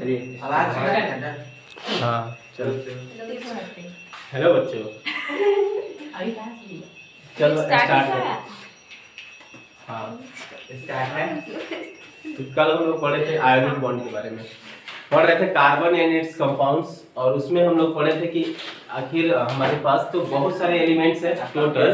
आवाज हाँ चलो। हेलो बच्चों, चलो स्टार्ट है। हाँ स्टार्ट है। तो कल हम लोग पढ़े थे आयोनिक बॉन्ड के बारे में, पढ़ रहे थे कार्बन एंड इट्स कंपाउंड्स, और उसमें हम लोग पढ़े थे कि आखिर हमारे पास तो बहुत सारे एलिमेंट्स हैं, टोटल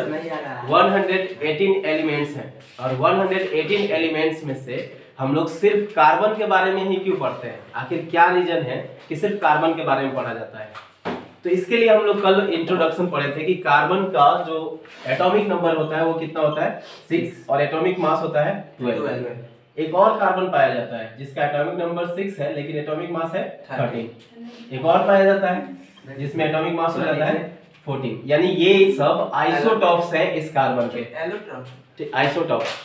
118 एलिमेंट्स हैं, और 118 एलिमेंट्स में से हम लोग सिर्फ कार्बन के बारे में ही क्यों पढ़ते हैं? आखिर क्या रीजन है कि सिर्फ कार्बन के बारे में पढ़ा जाता है? तो इसके लिए हम लोग कल इंट्रोडक्शन पढ़े थे कि कार्बन का जो एटॉमिक नंबर होता है वो कितना होता है 6, और एटॉमिक मास होता है 12। एक और कार्बन पाया जाता है जिसका एटॉमिक नंबर 6 है लेकिन एटॉमिक मास है 13। एक और पाया जाता है जिसमें एटॉमिक मास हो जाता है 14। यानी ये सब आइसोटॉप्स हैं इस कार्बन के, आइसोटॉप्स।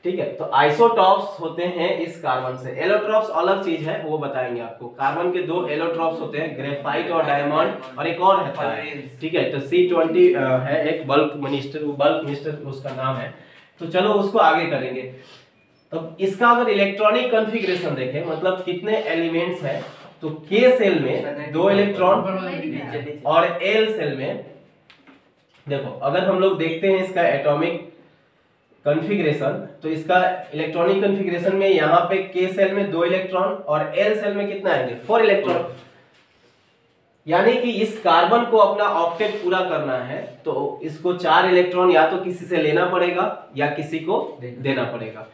ठीक है, तो आइसोटॉप्स होते हैं इस कार्बन से। एलोट्रॉप्स अलग चीज है, वो बताएंगे आपको। कार्बन के दो एलोट्रॉप्स होते हैं, ग्रेफाइट और डायमंड, और एक और है, ठीक है, तो C20 है एक बल्क मिनिस्टर उसका नाम है। तो चलो उसको आगे करेंगे। तो इसका अगर इलेक्ट्रॉनिक कॉन्फ़िगरेशन देखें, मतलब कितने एलिमेंट्स हैं, तो K सेल में 2 इलेक्ट्रॉन और L सेल में, देखो अगर हम लोग देखते हैं इसका एटॉमिक कॉन्फ़िगरेशन, तो इसका इलेक्ट्रॉनिक कॉन्फ़िगरेशन में यहाँ पे K सेल में 2 इलेक्ट्रॉन और L सेल में कितना आएंगे 4 इलेक्ट्रॉन। यानी कि इस कार्बन को अपना ऑक्टेट पूरा करना है तो इसको 4 इलेक्ट्रॉन या तो किसी से लेना पड़ेगा या किसी को देना पड़ेगा।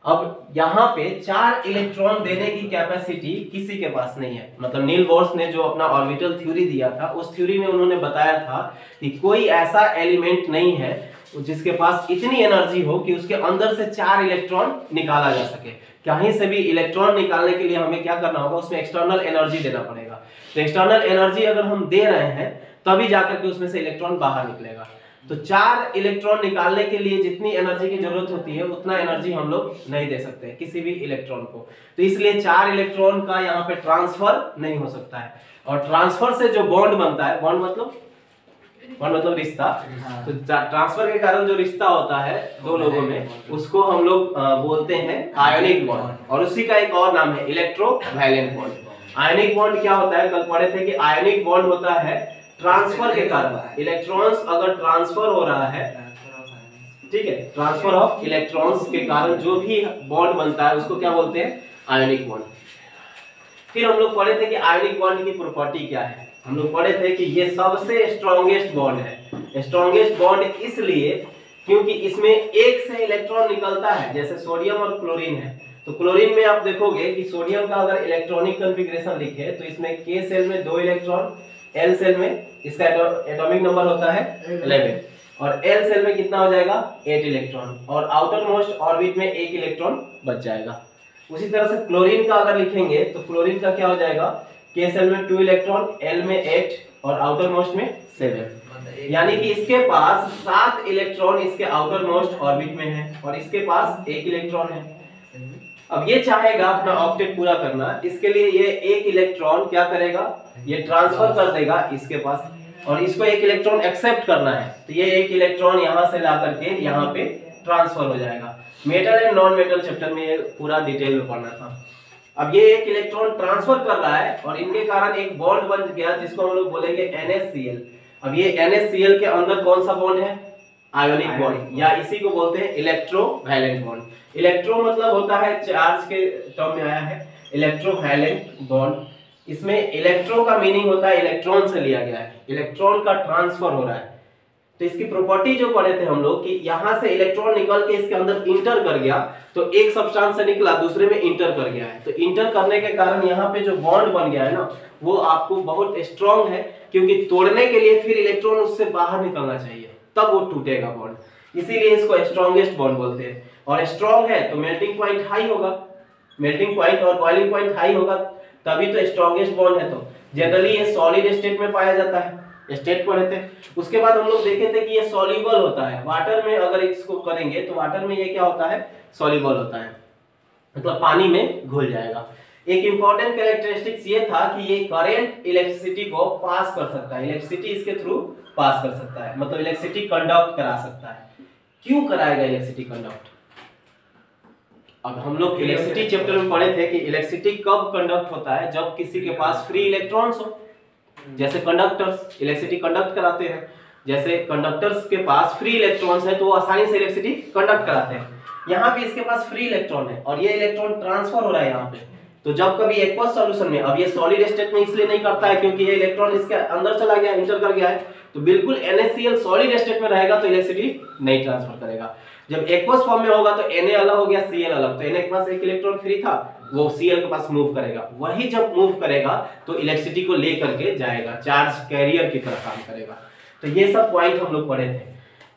अब यहाँ पे 4 इलेक्ट्रॉन देने की कैपेसिटी किसी के पास नहीं है। मतलब नील बोर्स ने जो अपना ऑर्बिटल थ्योरी दिया था, उस थ्योरी में उन्होंने बताया था कि कोई ऐसा एलिमेंट नहीं है जिसके पास इतनी एनर्जी हो कि उसके अंदर से 4 इलेक्ट्रॉन निकाला जा सके। कहीं से भी इलेक्ट्रॉन निकालने के लिए हमें क्या करना होगा, उसमें एक्सटर्नल एनर्जी देना पड़ेगा। तो एक्सटर्नल एनर्जी अगर हम दे रहे हैं तभी जाकर के उसमें से इलेक्ट्रॉन बाहर निकलेगा। तो 4 इलेक्ट्रॉन निकालने के लिए जितनी एनर्जी की जरूरत होती है उतना एनर्जी हम लोग नहीं दे सकते किसी भी इलेक्ट्रॉन को। तो इसलिए 4 इलेक्ट्रॉन का यहाँ पे ट्रांसफर नहीं हो सकता है। और ट्रांसफर से जो बॉन्ड बनता है, बॉन्ड मतलब रिश्ता, तो ट्रांसफर के कारण जो रिश्ता होता है दो लोगों में, उसको हम लोग बोलते हैं आयोनिक बॉन्ड। और उसी का एक और नाम है इलेक्ट्रोवैलेंट बॉन्ड। आयोनिक बॉन्ड क्या होता है, कल पढ़े थे कि आयोनिक बॉन्ड होता है ट्रांसफर के कारण। इलेक्ट्रॉन्स अगर ट्रांसफर हो रहा है, ठीक है, ट्रांसफर ऑफ इलेक्ट्रॉन्स के कारण जो भी बॉन्ड बनता है उसको क्या बोलते हैं, आयोनिक बॉन्ड। फिर हम लोग पढ़े थे कि आयोनिक बॉन्ड की प्रॉपर्टी क्या है। हम लोग पढ़े थे कि ये सबसे स्ट्रॉन्गेस्ट बॉन्ड है। स्ट्रॉन्गेस्ट बॉन्ड इसलिए क्योंकि इसमें एक से इलेक्ट्रॉन निकलता है, जैसे सोडियम और क्लोरीन है। तो क्लोरीन में आप देखोगे कि सोडियम का अगर इलेक्ट्रॉनिक कॉन्फ़िगरेशन लिखे तो इसमें K सेल में 2 इलेक्ट्रॉन, L सेल में इसका एटॉमिक नंबर होता है 11, और L सेल में कितना हो जाएगा 8 इलेक्ट्रॉन, और आउटर मोस्ट ऑर्बिट में 1 इलेक्ट्रॉन बच जाएगा। उसी तरह से क्लोरीन का अगर लिखेंगे तो क्लोरीन का क्या हो जाएगा, K सेल में 2 इलेक्ट्रॉन, L में 8 और आउटर मोस्ट में 7। यानी कि इसके पास 7 इलेक्ट्रॉन इसके आउटर मोस्ट ऑर्बिट में है और इसके पास 1 इलेक्ट्रॉन है। अब ये चाहेगा अपना ऑक्टेट पूरा करना, इसके लिए ये 1 इलेक्ट्रॉन क्या करेगा, ये ट्रांसफर कर देगा इसके पास, और इसको 1 इलेक्ट्रॉन एक्सेप्ट करना है। तो ये 1 इलेक्ट्रॉन यहाँ से ला करके यहाँ पे ट्रांसफर हो जाएगा। Metal and non metal chapter में ये पूरा डिटेल में पढ़ना था। अब ये 1 इलेक्ट्रॉन ट्रांसफर कर रहा है और इनके कारण एक बॉन्ड बन गया जिसको हम लोग बोलेंगे NaCl। अब ये NaCl के अंदर कौन सा बॉन्ड है, आयोनिक बॉन्ड, या इसी को बोलते हैं इलेक्ट्रोवैलेंट बॉन्ड। इलेक्ट्रो मतलब होता है चार्ज के टर्म में आया है, इलेक्ट्रोवैलेंट बॉन्ड। इसमें इलेक्ट्रो का मीनिंग होता है इलेक्ट्रॉन से लिया गया है, इलेक्ट्रॉन का ट्रांसफर हो रहा है। तो इसकी प्रॉपर्टी जो पढ़े थे हम लोग कि यहां से इलेक्ट्रॉन निकल के इसके अंदर इंटर कर गया, तो एक सब्सटेंस से निकला दूसरे में इंटर कर गया है। तो इंटर करने के कारण यहाँ पे जो बॉन्ड बन गया है ना, वो आपको बहुत स्ट्रॉन्ग है, क्योंकि तोड़ने के लिए फिर इलेक्ट्रॉन उससे बाहर निकलना चाहिए, तब वो टूटेगा बॉन्ड। इसीलिए इसको स्ट्रॉन्गेस्ट बॉन्ड बोलते हैं। और स्ट्रॉन्ग है तो मेल्टिंग पॉइंट हाई होगा, मेल्टिंग पॉइंट और बॉइलिंग पॉइंट हाई होगा, तभी तो स्ट्रॉन्गेस्ट बॉन्ड है। तो जनरली ये सॉलिड स्टेट में पाया जाता है, स्टेट पढ़े थे। उसके बाद हम लोग देखे थे कि ये सॉल्युबल होता है वाटर में। अगर इसको करेंगे तो वाटर में ये क्या होता है, सॉल्युबल होता है, मतलब पानी में घुल जाएगा। एक इंपॉर्टेंट कैरेक्टरिस्टिक्स ये था कि ये करंट इलेक्ट्रिसिटी को पास कर सकता है, इलेक्ट्रिसिटी इसके थ्रू पास कर सकता है, मतलब इलेक्ट्रिसिटी कंडक्ट करा सकता है। क्यों कराएगा इलेक्ट्रिसिटी कंडक्ट, अब हम लोग इलेक्ट्रिसिटी चैप्टर में पढ़े थे कि इलेक्ट्रिसिटी कब कंडक्ट होता है, जब किसी के पास फ्री इलेक्ट्रॉन्स हो। जैसे कंडक्टर्स इलेक्ट्रिसिटी कंडक्ट कराते हैं, जैसे कंडक्टर्स के पास फ्री इलेक्ट्रॉन्स है तो वो आसानी से इलेक्ट्रिसिटी कंडक्ट कराते हैं। यहाँ पे इसके पास फ्री इलेक्ट्रॉन है और ये इलेक्ट्रॉन ट्रांसफर हो रहा है यहाँ पे। तो जब कभी एक्वस सॉल्यूशन में, अब ये सॉलिड स्टेट में इसलिए नहीं करता है क्योंकि ये इलेक्ट्रॉन इसके अंदर चला गया, इंटर कर गया है, तो बिल्कुल NaCl सॉलिड स्टेट में रहेगा तो इलेक्ट्रिसिटी नहीं ट्रांसफर करेगा। जब एक्वस फॉर्म में होगा तो Na अलग हो गया, Cl अलग, तो Na के पास एक इलेक्ट्रॉन फ्री था, वो Cl के पास मूव करेगा। वही जब मूव करेगा तो इलेक्ट्रिसिटी को लेकर के जाएगा, चार्ज कैरियर की तरह काम करेगा। तो ये सब पॉइंट हम लोग पढ़े थे।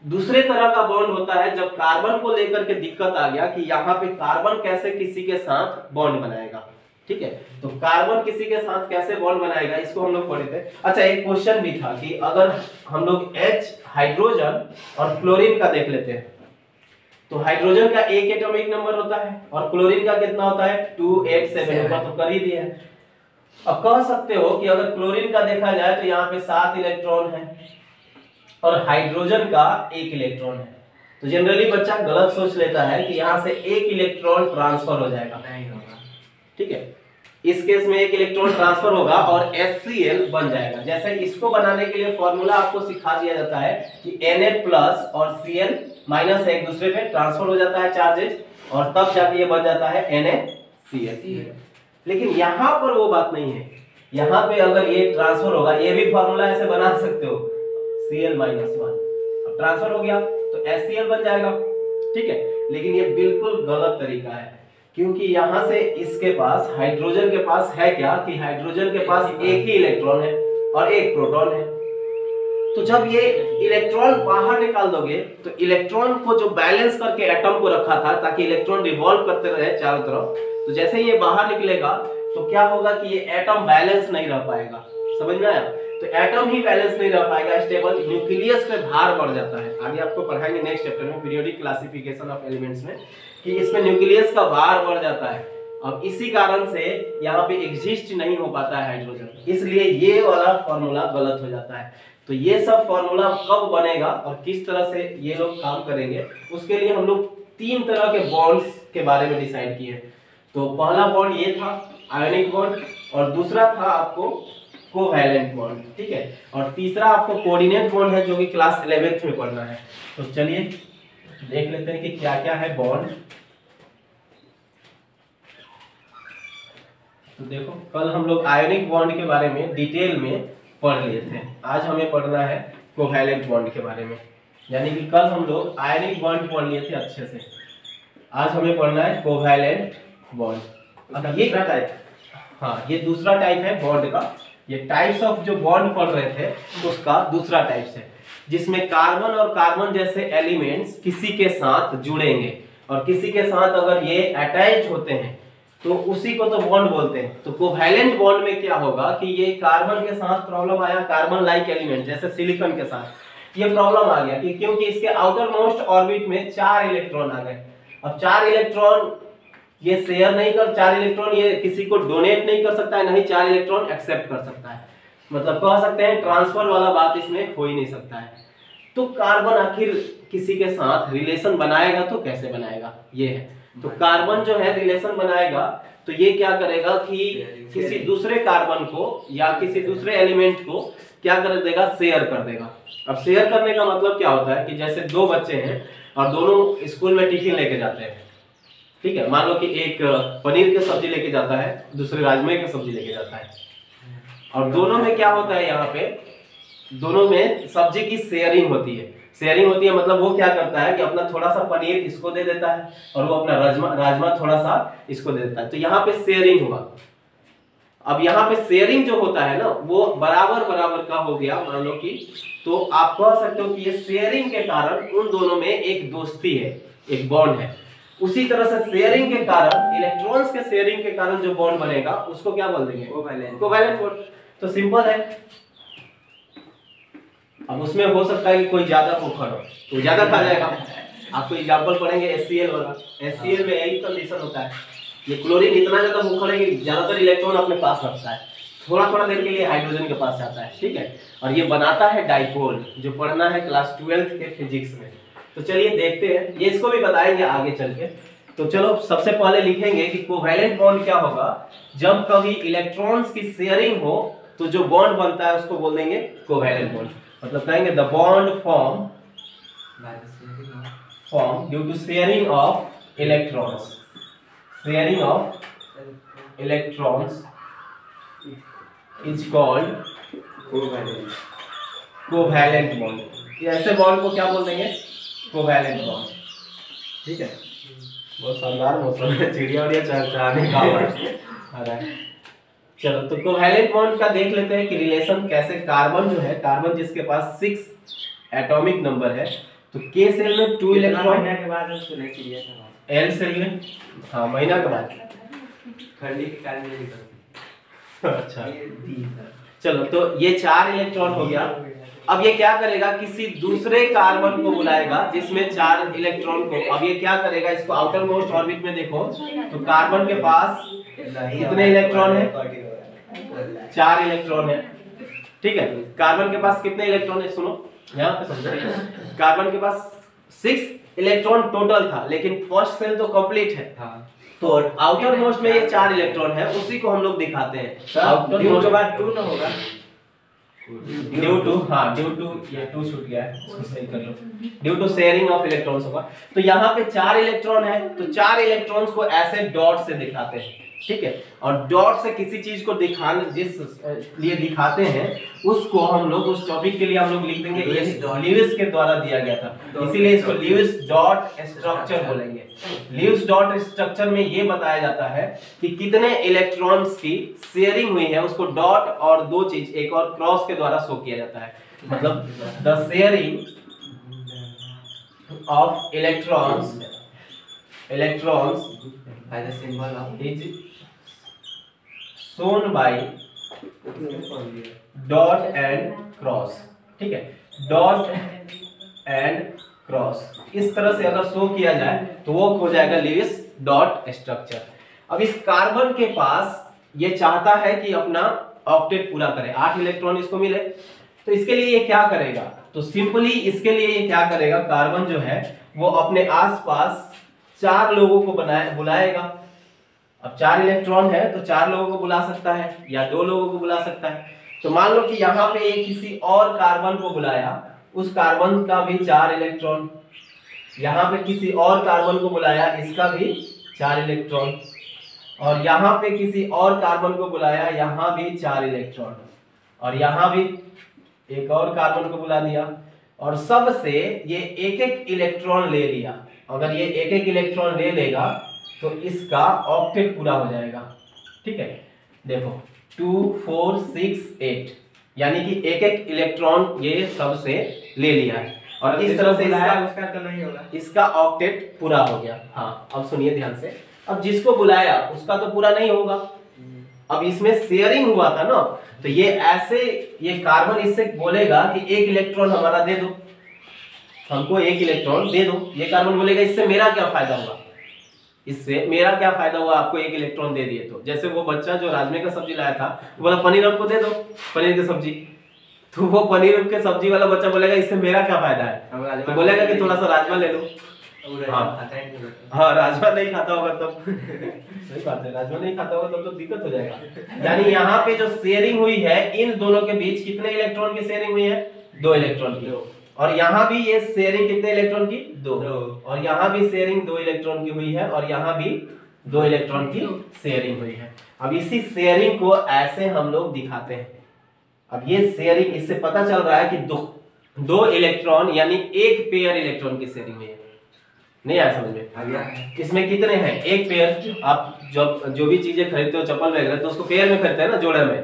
दूसरे तरह का बॉन्ड होता है जब कार्बन को लेकर के दिक्कत आ गया कि यहाँ पे कार्बन कैसे किसी के साथ बॉन्ड बनाएगा। ठीक है, तो कार्बन किसी के साथ कैसे बॉन्ड बनाएगा इसको हम लोग पढ़े थे। अच्छा, एक क्वेश्चन भी था कि अगर हम लोग H हाइड्रोजन और क्लोरीन का देख लेते हैं तो हाइड्रोजन का 1 एटॉमिक नंबर होता है और क्लोरीन का कितना होता है 287, ऊपर तो कर ही दिया है। अब कह सकते हो कि अगर क्लोरीन का देखा जाए तो यहाँ पे 7 इलेक्ट्रॉन है और हाइड्रोजन का 1 इलेक्ट्रॉन है। तो जनरली बच्चा गलत सोच लेता है कि यहाँ से 1 इलेक्ट्रॉन ट्रांसफर हो जाएगा, नहीं होगा। ठीक है, इस केस में 1 इलेक्ट्रॉन ट्रांसफर होगा और HCl बन जाएगा। जैसे इसको बनाने के लिए फॉर्मूला आपको सिखा दिया जाता है कि Na+ और Cl- एक दूसरे पे ट्रांसफर हो जाता है चार्जेज और तब जाके ये बन जाता है NaCl। लेकिन यहाँ पर वो बात नहीं है। यहाँ पे अगर ये ट्रांसफर होगा, ये भी फॉर्मूला ऐसे बना सकते हो, Cl-1, अब ट्रांसफर हो गया तो HCl बन जाएगा। ठीक है, लेकिन ये बिल्कुल गलत तरीका है क्योंकि यहाँ से इसके पास, हाइड्रोजन के पास है क्या कि हाइड्रोजन के पास एक ही इलेक्ट्रॉन है और एक प्रोटॉन है। तो जब ये इलेक्ट्रॉन बाहर निकाल दोगे तो इलेक्ट्रॉन को जो बैलेंस करके एटम को रखा था ताकि इलेक्ट्रॉन रिवॉल्व करते रहे चारों तरफ, तो जैसे ही ये बाहर निकलेगा तो क्या होगा कि ये एटम बैलेंस नहीं रह पाएगा। समझ में आया? तो एटम ही बैलेंस नहीं रह पाएगा, स्टेबल, न्यूक्लियस पे भार बढ़ जाता है। आगे आपको पढ़ाएंगे नेक्स्ट चैप्टर में, पीरियोडिक क्लासिफिकेशन ऑफ एलिमेंट्स में, कि इसमें न्यूक्लियस का भार बढ़ जाता है। अब इसी कारण से यहाँ पे एग्जिस्ट नहीं हो पाता है हाइड्रोजन, इसलिए ये वाला फॉर्मूला गलत हो जाता है। तो ये सब फॉर्मूला कब बनेगा और किस तरह से ये लोग काम करेंगे, उसके लिए हम लोग 3 तरह के बॉन्ड्स के बारे में डिसाइड किए। तो पहला बॉन्ड ये था आयनिक बॉन्ड, और दूसरा था आपको कोवैलेंट बॉन्ड। ठीक है, और तीसरा आपको कोऑर्डिनेट बॉन्ड है जो कि क्लास 11th में पढ़ना है। तो चलिए देख लेते हैं कि क्या क्या है बॉन्ड। तो देखो, कल हम लोग आयनिक बॉन्ड के बारे में डिटेल में पढ़ लिए थे, आज हमें पढ़ना है कोवैलेंट बॉन्ड के बारे में। यानी कि कल हम लोग आयनिक बॉन्ड पढ़ लिए थे अच्छे से, आज हमें पढ़ना है कोवैलेंट बॉन्ड। अब ये क्या टाइप, हाँ ये दूसरा टाइप है बॉन्ड का। ये टाइप्स ऑफ जो बॉन्ड पढ़ रहे थे उसका दूसरा टाइप्स है, जिसमें कार्बन और कार्बन जैसे एलिमेंट्स किसी के साथ जुड़ेंगे और किसी के साथ अगर ये अटैच होते हैं तो उसी को तो बॉन्ड बोलते हैं। तो कोवैलेंट बॉन्ड में क्या होगा कि ये कार्बन के साथ प्रॉब्लम आया, कार्बन लाइक एलिमेंट जैसे सिलिकॉन के साथ ये प्रॉब्लम आ गया कि क्योंकि इसके आउटर मोस्ट ऑर्बिट में 4 इलेक्ट्रॉन आ गए। अब 4 इलेक्ट्रॉन ये शेयर नहीं कर, 4 इलेक्ट्रॉन ये किसी को डोनेट नहीं कर सकता है, नहीं 4 इलेक्ट्रॉन एक्सेप्ट कर सकता है। मतलब कह सकते हैं ट्रांसफर वाला बात इसमें हो ही नहीं सकता है। तो कार्बन आखिर किसी के साथ रिलेशन बनाएगा तो कैसे बनाएगा, ये है। तो कार्बन जो है रिलेशन बनाएगा तो ये क्या करेगा कि किसी दूसरे कार्बन को या किसी दूसरे एलिमेंट को क्या कर देगा, शेयर कर देगा। अब शेयर करने का मतलब क्या होता है कि जैसे 2 बच्चे हैं और दोनों स्कूल में टिफिन लेके जाते हैं। ठीक है, मान लो कि एक पनीर की सब्जी लेके जाता है, दूसरे राजमे की सब्जी लेके जाता है, और दोनों में क्या होता है, यहाँ पे दोनों में सब्जी की शेयरिंग होती है। शेयरिंग होती है मतलब वो क्या करता है कि अपना थोड़ा सा पनीर इसको दे देता है और वो अपना राजमा थोड़ा सा इसको दे देता है। तो यहाँ पे शेयरिंग हुआ। अब यहाँ पे शेयरिंग जो होता है ना वो बराबर बराबर का हो गया, मान लो कि, तो आप कह सकते हो कि ये शेयरिंग के कारण उन दोनों में एक दोस्ती है, एक बॉन्ड है। उसी तरह से शेयरिंग के कारण, इलेक्ट्रॉन्स के शेयरिंग के कारण जो बॉन्ड बनेगा उसको क्या बोल देंगे, कोवैलेंट बॉन्ड। तो सिंपल है। अब उसमें हो सकता है कि कोई ज्यादा पोखर हो तो ज्यादा खा जाएगा। आपको एग्जांपल पढ़ेंगे HCl वाला, HCl में यही कंडीशन होता है। ये क्लोरीन इतना ज्यादा पोखर है कि ज्यादातर इलेक्ट्रॉन अपने पास रखता है, थोड़ा थोड़ा देर के लिए हाइड्रोजन के पास जाता है। ठीक है, और ये बनाता है डाइपोल, जो पढ़ना है क्लास 12th के फिजिक्स में। तो चलिए देखते हैं, ये इसको भी बताएंगे आगे चल के। तो चलो सबसे पहले लिखेंगे कि कोवैलेंट बॉन्ड क्या होगा। जब कभी इलेक्ट्रॉन्स की शेयरिंग हो तो जो बॉन्ड बनता है उसको बोल देंगे कोवैलेंट बॉन्ड। मतलब कहेंगे the bond form due to sharing of electrons, sharing of electrons is called covalent bond. ऐसे बॉन्ड को क्या बोल देंगे? Covalent bond. ठीक है, बहुत शानदार मौसम है, चिड़िया उड़िया चहचहाने का आ रहा है। चलो तो कोवैलेंट बॉन्ड का देख लेते हैं कि रिलेशन कैसे। कार्बन जो है, कार्बन जिसके पास 6 एटॉमिक नंबर है, तो के सेल में 2 इलेक्ट्रॉन के बाद उसको नहीं चाहिए था, एल सेल में हाँ महीना के बाद ठंडी के कारण नहीं निकलती। अच्छा चलो तो ये 4 इलेक्ट्रॉन हो गया। अब ये क्या करेगा? किसी दूसरे कार्बन को बुलाएगा जिसमें 4 इलेक्ट्रॉन को। अब ये क्या करेगा? इसको आउटर मोस्ट ऑर्बिट में देखो तो कार्बन के पास कितने इलेक्ट्रॉन है? 4 इलेक्ट्रॉन है। ठीक है, कार्बन के पास कितने इलेक्ट्रॉन है? सुनो यहाँ पे समझो, कार्बन के पास 6 इलेक्ट्रॉन टोटल था, लेकिन फर्स्ट सेल तो कंप्लीट है। तो आउटर मोस्ट में ये 4 इलेक्ट्रॉन है, उसी को हम लोग दिखाते हैं। आउटर मोस्ट के बाद 2 न होगा, ड्यू टू ये 2 छूट गया है, इसको सही कर लो। Due to sharing of electrons होगा। तो यहाँ पे 4 इलेक्ट्रॉन है, तो 4 इलेक्ट्रॉन्स को ऐसे डॉट से दिखाते हैं। ठीक है, और डॉट से किसी चीज को दिखाने जिस लिए दिखाते हैं उसको हम लोग उस टॉपिक के लिए हम लोग लिख देंगे ल्यूइस के द्वारा दिया गया था, इसीलिए इसको ल्यूइस डॉट स्ट्रक्चर बोलेंगे। ल्यूइस डॉट स्ट्रक्चर में ये बताया जाता है कि कितने इलेक्ट्रॉन्स की शेयरिंग हुई है, उसको डॉट और 2 चीज एक और क्रॉस के द्वारा शो किया जाता है। मतलब the sharing of electrons by the symbol of is shown by dot and cross। ठीक है, डॉट एंड क्रॉस इस तरह से अगर शो किया जाए तो वो हो जाएगा ल्यूइस डॉट स्ट्रक्चर। अब इस कार्बन के पास ये चाहता है कि अपना ऑक्टेट पूरा करे, 8 इलेक्ट्रॉन इसको मिले, तो इसके लिए ये क्या करेगा? तो सिंपली इसके लिए ये क्या करेगा? कार्बन जो है वो अपने आसपास 4 लोगों को बुलाएगा। अब 4 इलेक्ट्रॉन है तो 4 लोगों को बुला सकता है या 2 लोगों को बुला सकता है। तो मान लो कि यहाँ पे एक किसी और कार्बन को बुलाया, उस कार्बन का भी 4 इलेक्ट्रॉन, यहाँ पे किसी और कार्बन को बुलाया, इसका भी 4 इलेक्ट्रॉन, और यहाँ पे किसी और कार्बन को बुलाया, यहाँ भी 4 इलेक्ट्रॉन, और यहाँ भी एक और कार्बन को बुला दिया, और सबसे ये एक एक इलेक्ट्रॉन ले लिया। अगर ये एक एक इलेक्ट्रॉन ले लेगा तो इसका ऑक्टेट पूरा हो जाएगा। ठीक है, देखो 2 4 6 8 यानी कि एक एक इलेक्ट्रॉन ये सबसे ले लिया है, और इस तरह से उसका तो नहीं होगा, इसका ऑक्टेट पूरा हो गया। हाँ अब सुनिए ध्यान से, अब जिसको बुलाया उसका तो पूरा नहीं होगा। अब इसमें शेयरिंग हुआ था ना, तो ये ऐसे ये कार्बन इससे बोलेगा कि 1 इलेक्ट्रॉन हमारा दे दो, हमको 1 इलेक्ट्रॉन दे दो। ये कार्बन बोलेगा इससे मेरा क्या फायदा हुआ, इससे मेरा क्या फायदा हुआ, आपको 1 इलेक्ट्रॉन दे दिए तो। जैसे वो बच्चा जो राजमे का सब्जी लाया था, बोला पनीर हमको दे दो, पनीर की सब्जी, तो वो पनीर के सब्जी वाला बच्चा बोलेगा इससे मेरा क्या फायदा है, तो बोलेगा कि थोड़ा सा राजमा ले लो। हाँ राजमा नहीं खाता होगा तब सही बात है, राजमा नहीं खाता होगा तब तो दिक्कत हो जाएगा। यानी यहाँ पे जो शेयरिंग हुई है इन दोनों के बीच कितने इलेक्ट्रॉन की शेयरिंग हुई है? 2 इलेक्ट्रॉन की। और यहाँ भी ये शेयरिंग कितने इलेक्ट्रॉन की? 2। और यहाँ भी शेयरिंग 2 इलेक्ट्रॉन की हुई है, और यहाँ भी 2 इलेक्ट्रॉन की शेयरिंग हुई है। अब इसी शेयरिंग को ऐसे हम लोग दिखाते हैं। अब ये शेयरिंग, इससे पता चल रहा है कि दो इलेक्ट्रॉन यानी 1 पेयर इलेक्ट्रॉन की शेयरिंग हुई है। नहीं आया समझ में? इसमें कितने हैं? 1 पेयर। आप जब जो भी चीजें खरीदते हो, चप्पल वगैरह, तो उसको पेयर में खरीदते हैं ना, जोड़े में।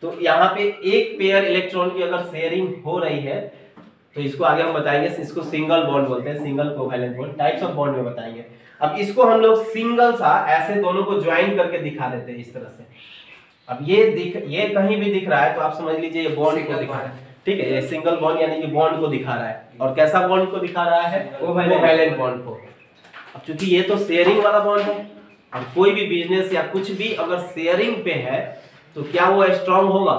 तो यहाँ पे 1 पेयर इलेक्ट्रॉन की अगर शेयरिंग हो रही है तो इसको आगे हम बताएंगे, इसको सिंगल बॉन्ड बोलते हैं, single covalent bond. Types of bond में बताएंगे। अब इसको हम लोग सिंगल सा ऐसे दोनों को ज्वाइन करके दिखा देते हैं इस तरह से। अब ये कहीं भी दिख रहा है तो आप समझ लीजिए ये बॉन्ड को दिखा रहा है। ठीक है, ये सिंगल बॉन्ड यानी कि बॉन्ड को दिखा रहा है। और कैसा बॉन्ड को दिखा रहा है? कोवैलेंट बॉन्ड को। अब चूंकि ये तो शेयरिंग वाला बॉन्ड है, अब कोई भी बिजनेस या कुछ भी अगर शेयरिंग पे है तो क्या वो स्ट्रांग होगा?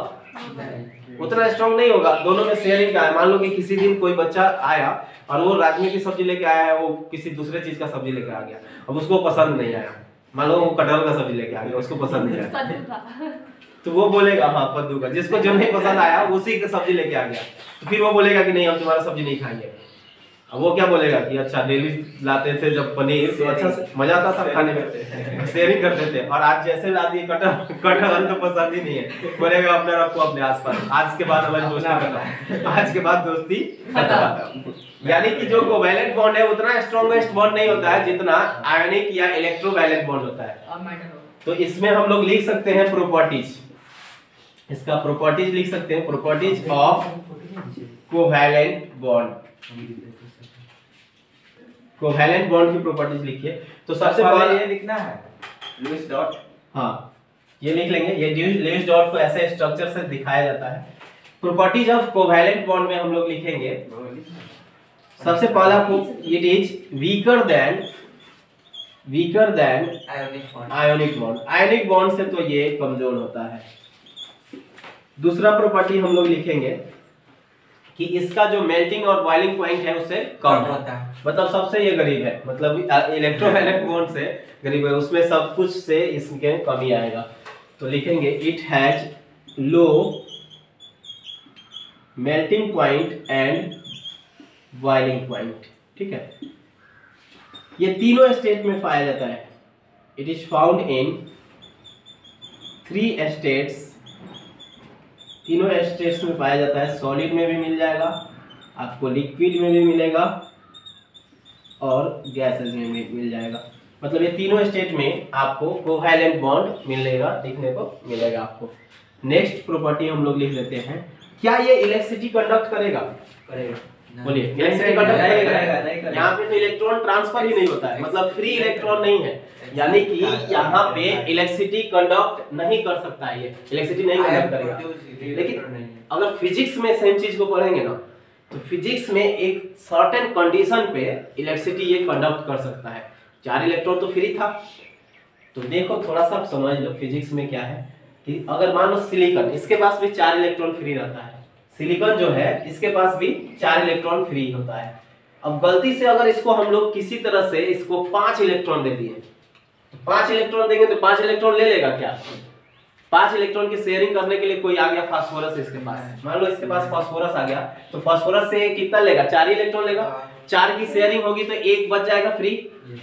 उतना स्ट्रांग नहीं होगा। दोनों में शेयरिंग का है। मान लो कि किसी दिन कोई बच्चा आया और वो राजमे की सब्जी लेके आया है, वो किसी दूसरे चीज का सब्जी लेके आ गया, अब उसको पसंद नहीं आया। मान लो वो कटहल का सब्जी लेके आ गया, उसको पसंद नहीं आया, तो वो बोलेगा हाँ कद्दू का। जिसको जो नहीं पसंद आया उसी का सब्जी लेके आ गया, तो फिर वो बोलेगा कि नहीं हम तुम्हारा सब्जी नहीं खाएंगे। अब वो क्या बोलेगा कि अच्छा डेली लाते थे जब पनीर तो अच्छा से मजा आता था खाने में, शेयरिंग करते थे। और आज जैसे ला दिए कटहल तो पसंद ही नहीं है, बोलेगा अपने रखो अपने आसपास, आज के बाद हमारी दोस्ती खत्म, आज के बाद दोस्ती खत्म। यानी कि जो कोवैलेंट बॉन्ड है उतना स्ट्रॉन्गेस्ट बॉन्ड नहीं होता है जितना आयनिक या इलेक्ट्रोवैलेंट बॉन्ड होता है। तो इसमें हम लोग लिख सकते हैं प्रॉपर्टीज, इसका प्रॉपर्टीज लिख सकते हैं, properties of covalent bond. Covalent bond की प्रॉपर्टीज लिखिए। तो सबसे पहले ये लिखना है लुईस डॉट, हाँ ये लिख लेंगे। ये लुईस डॉट को ऐसे स्ट्रक्चर से दिखाया जाता है। प्रॉपर्टीज ऑफ कोवैलेंट बॉन्ड में हम लोग लिखेंगे सबसे पहला it is weaker then ionic bond. Ionic bond से तो ये कमजोर होता है। दूसरा प्रॉपर्टी हम लोग लिखेंगे कि इसका जो मेल्टिंग और बॉइलिंग पॉइंट है उससे कम होता है। मतलब सबसे ये गरीब है, मतलब इलेक्ट्रोवैलेंट बॉन्ड से गरीब है, उसमें सब कुछ से इसके कमी आएगा। तो लिखेंगे it has low melting point and boiling point. ठीक है, ये तीनों स्टेट में पाया जाता है। It is found in 3 states, तीनों स्टेट्स में पाया जाता है। सॉलिड में भी मिल जाएगा आपको, लिक्विड में भी मिलेगा और गैसेस में भी मिल जाएगा। मतलब ये तीनों स्टेट में आपको कोवैलेंट बॉन्ड मिलेगा, देखने को मिलेगा आपको। नेक्स्ट प्रॉपर्टी हम लोग लिख लेते हैं, क्या ये इलेक्ट्रिसिटी कंडक्ट करेगा? बोलिए, इलेक्ट्रिसिटी कंडक्ट करेगा? यहाँ पे तो इलेक्ट्रॉन ट्रांसफर ही नहीं होता है, मतलब फ्री इलेक्ट्रॉन नहीं है, यानी कि यहाँ पे इलेक्ट्रिसिटी कंडक्ट नहीं कर सकता है, ये इलेक्ट्रिसिटी नहीं कंडक्ट करेगा। लेकिन अगर फिजिक्स में सेम चीज को पढ़ेंगे ना, तो फिजिक्स में एक सर्टेन कंडीशन पे इलेक्ट्रिसिटी ये कंडक्ट कर सकता है। 4 इलेक्ट्रॉन तो फ्री था। तो देखो थोड़ा सा समझ लो फिजिक्स में क्या है कि अगर मान लो सिलिकॉन, इसके पास भी 4 इलेक्ट्रॉन फ्री रहता है। सिलिकॉन जो है इसके पास भी 4 इलेक्ट्रॉन फ्री होता है। अब गलती से अगर इसको हम लोग किसी तरह से इसको 5 इलेक्ट्रॉन दे दिए, तो 5 इलेक्ट्रॉन देंगे तो 5 इलेक्ट्रॉन ले लेगा क्या? 5 इलेक्ट्रॉन की शेयरिंग करने के लिए कोई आ गया फास्फोरस इसके पास, मान लो इसके पास फास्फोरस आ गया, तो फास्फोरस से कितना लेगा? 4 इलेक्ट्रॉन लेगा। 4 की शेयरिंग होगी तो 1 बच जाएगा फ्री।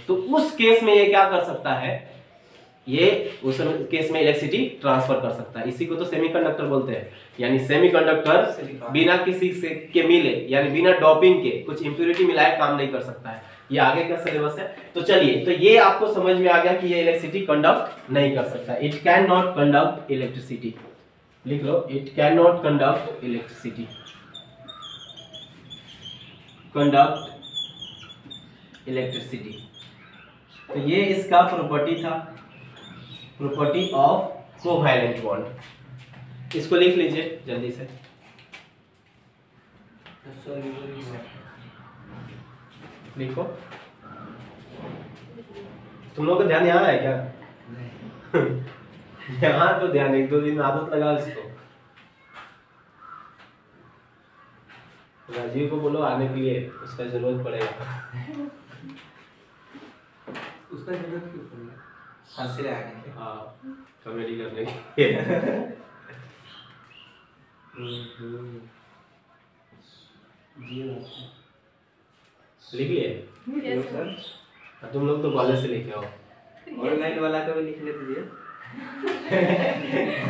तो उस केस में ये क्या कर सकता है, ये उस केस में इलेक्ट्रिसिटी ट्रांसफर कर सकता है। इसी को तो सेमीकंडक्टर बोलते हैं। यानी सेमीकंडक्टर बिना किसी से के मिले, यानी बिना डोपिंग के, कुछ इंप्योरिटी मिलाए काम नहीं कर सकता है। ये आगे का सिलेबस है। तो चलिए, तो ये आपको समझ में आ गया कि ये इलेक्ट्रिसिटी कंडक्ट नहीं कर सकता। It can not conduct electricity, लिख लो, it can not conduct electricity, conduct electricity. तो ये इसका प्रॉपर्टी था, प्रॉपर्टी ऑफ कोवैलेंट बॉन्ड। इसको लिख लीजिए जल्दी से। लिखो। तुम लोग का ध्यान यहाँ है क्या? यहाँ तो ध्यान, 1-2 दिन में आदत लगा इसको। राजीव को बोलो आने के लिए, उसका जरूरत पड़ेगा। उसका जरूरत क्यों पड़ेगा? हंसने आने के, हाँ, कॉमेडी करने के। लिख लिए सर? तुम लोग तो कॉलेज से लेके आओ। ऑनलाइन वाला का भी लिख लेते दिए।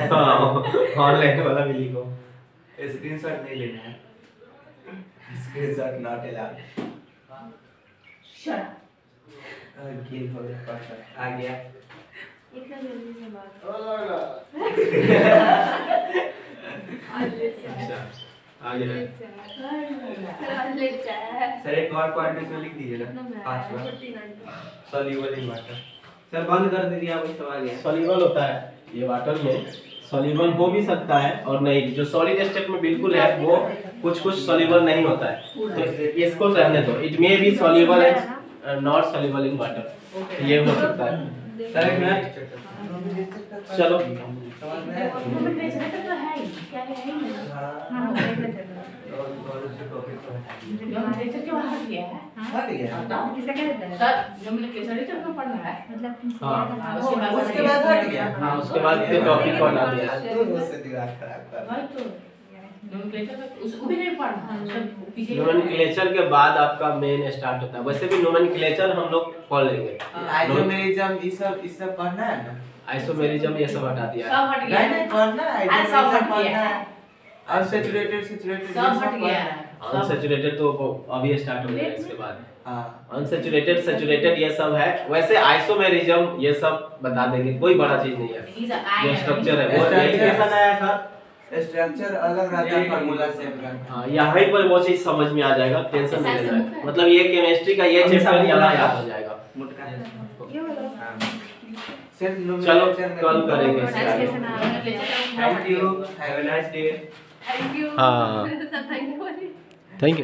हाँ, ऑनलाइन वाला भी लिखो। स्क्रीनशॉट नहीं लेना है, screenshot not allowed. Shut game हो गया, परफेक्ट आ गया। इतना जल्दी से बात आ गया है। सर एक और पॉइंट इसमें लिख दीजिए ना, 5 बार सॉल्युबल वाटर। सर बंद कर दीजिए, आप उस सवाल है। सॉल्युबल होता है ये वाटर में, सॉल्युबल हो भी सकता है और नहीं। जो सॉलिड स्टेट में बिल्कुल है वो कुछ सॉल्युबल नहीं होता है, तो इसको रहने दो। It may be soluble and not soluble in water, ये हो सकता है। सर एक मिनट, चलो तो है क्या हाँ देखना चलो और उससे टॉपिक को हटाइए। नोमेनक्लेचर के बाहर गया है हट गया किसका क्या रहता है सर नोमेनक्लेचर ही तो हमें पढ़ना है मतलब तुमसे हाँ। क्या करना उसके बाद उसके बाद हट गया हाँ उसके बाद ये टॉपिक को हटा दिया तो उससे दिमाग खराब कर वही तो नोमेनक्लेचर का उसको भी नहीं पढ़ना उसका पीछे नोमेनक्लेचर के बाद आपका मेन स्टार्ट होता है। वैसे भी नोमेनक्लेचर हम लोग पढ़ लेंगे। आइसोमेरिज्म ये सब पढ़ना है ना आइसोमेरिज्म ये सब हटा दिया है। सब हट गया नहीं नहीं पढ़ना है अरे सब हट आइसोमेरिज्म गया पढ़ना है है और सैचुरेटेड सब हट गया है अनसैचुरेटेड तो अभी स्टार्ट हो गया इसके बाद। हाँ अनसैचुरेटेड सैचुरेटेड ये सब है। वैसे आइसोमेरिज्म ये सब बता देंगे, कोई बड़ा चीज नहीं है। These are जो स्ट्रक्चर है वो Structure यही है। कैसा नया सर? स्ट्रक्चर अलग रहता है फार्मूला से हाँ यहाँ पर वो चीज समझ में आ जाएगा, टेंशन नहीं ऐसा लेना मुख है। है। मतलब ये केमिस्ट्री का ये कौन सा चैप्टर यहाँ मुख है? याद हो जाएगा। मुटका ये बोलो सिर्फ चलो कल करेंगे Next इसका। lesson आ रहा है thank you have a nice day thank you हाँ। Thank you thank you.